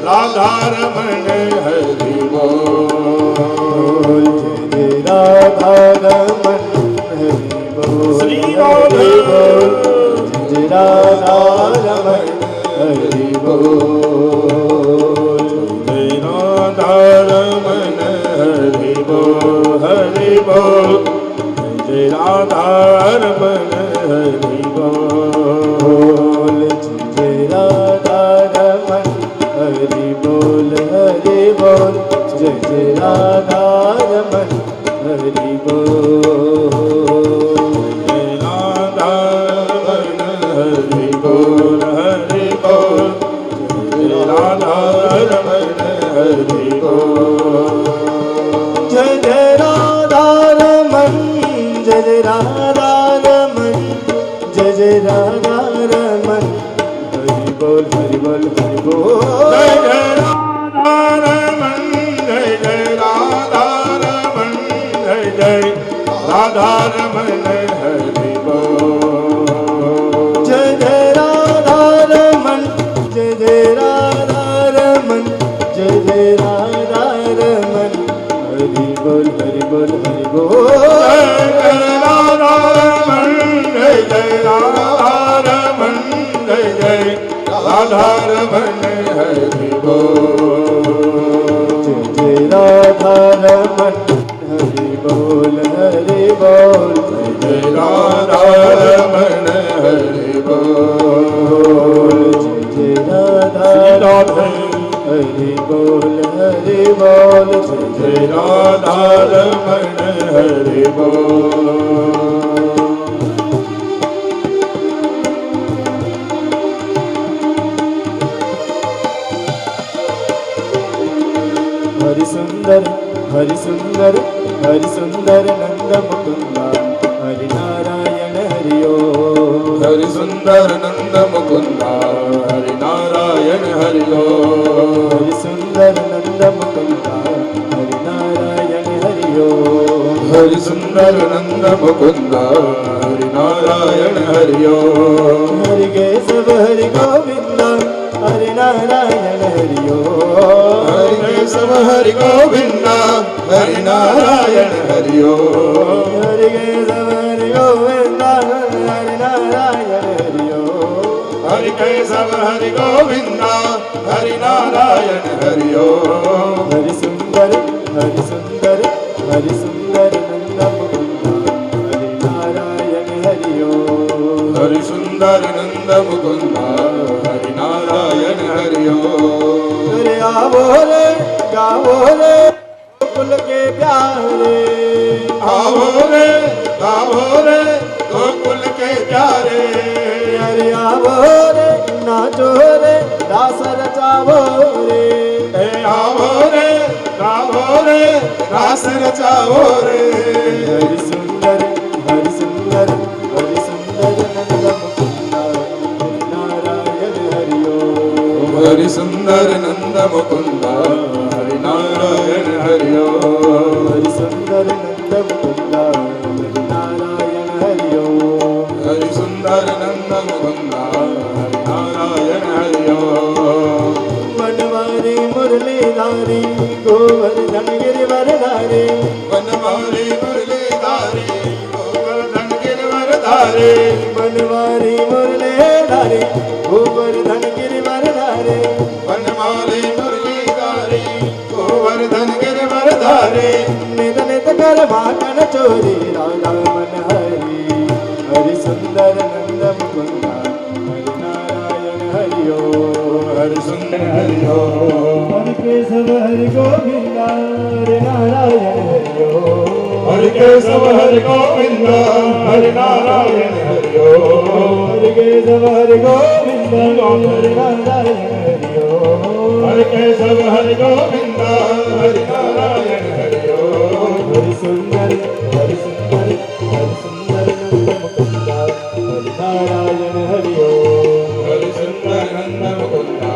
राधा रमन हरि बोल जय राधा रमन हरि बोल श्री हरि राधे बोल जय राधा रमन हरि बोल जय राधा रमन हरि बोल हरि बोल जय राधा रमन हरि बोल जय राधा रमन हरि बोल हरि बोल जय जय राधा रमन हरि बोल जय राधा रमन हरि बोल हरि बोल जय राधा रमन हरि बोल जय जय राधा रमन जय जय राधा रमन जय जय राधा रमन हरि बोल हरि बोल हरि बोल जय जय राधा रमन जय जय राधा रमन जय जय राधा रमन हरि बोल जय जय राधा रमन जय जय राधा रमन जय जय राधा रमन हरि बोल हरि बोल हरि बोल जय जय राधा रमन जय जय राधा रमन जय जय राधा रमन हरि बोल जय जय राधा रमन हरि बोल हरि बोल जय राधा रमन हरि बोल जय राधा राधे हरि बोल हरि बोल जय राधा रमन हरि बोल हरि सुंदर हरि सुंदर हरि सुंदर नंद मुकुंदा हरि नारायण हरि ओम हरि सुंदर नंद मुकुंदा हरि नारायण हरि हरि सुंदर नंद मुकुंदा हरि नारायण हरि ओम हरि सुंदर नंद मुकुंदा हरि नारायण हरि हरि केशव हरि गोविंदा हरि नारायण हरि ओम हरि केशव हरि गोविंदा हरि नारायण हरि हरि केशव हरि गोविंदा हरि नारायण हरि ओम हरि केशव हरि गोविंदा हरि नारायण हरि हरि सुंदर हरि सुंदर हरि सुंदर नंद मुकुंदा हरि नारायण हरि ओम हरि सुंदर नंद मुकुंदा हरि नारायण हरि अरे आवो रे गावो रे कुल के प्यारे आवो रे गावो रे गोकुल के प्यारे अरे आवो रे नाचो रे दास रचावो रे हे आवो रे गावो रे रास रचाओ रे हरि सुंदर हरि सुंदर हरि सुंदर नंद मुकुंदा हरि नारायण हरि ओम हरि सुंदर नंद मुकुंदा हरि नारायण हरि हरि सुंदर नंद मुकुंदा हरि नारायण हरि ओम हरि सुंदर नंद मुकुंदा हरि नारायण हरि बनवारी मुरलीधारी गोवर्धन गिरिवरधारी बनवारी मुरलीधारी गोवर्धन गिरिवरधारी बनवारी मुरलीधारी गोवर्धन गिरिवरधारी बनवारी मुरलीधारी गोवर्धन गिरिवरधारी नित नित कर माखन चोरी राधा मन हरि हरि सुंदर नंद मुकुंदा हरि नारायण हरि ओम हरि सुंदर हरि ओम हरि केशव हरि गोविंदा हरि नारायण हरि ओम हरि केशव हरि गोविंदा हरि नारायण हरि ओम हरि केशव हरि गोविंदा हरि नारायण हरि ओम हरि केशव हरि गोविंदा हरि नारायण हरि ओम हरि सुंदर हरि सुंदर हरि सुंदर नंद मुकुंदा हरि नारायण हरि ओम हरि सुंदर नंद मुकुंदा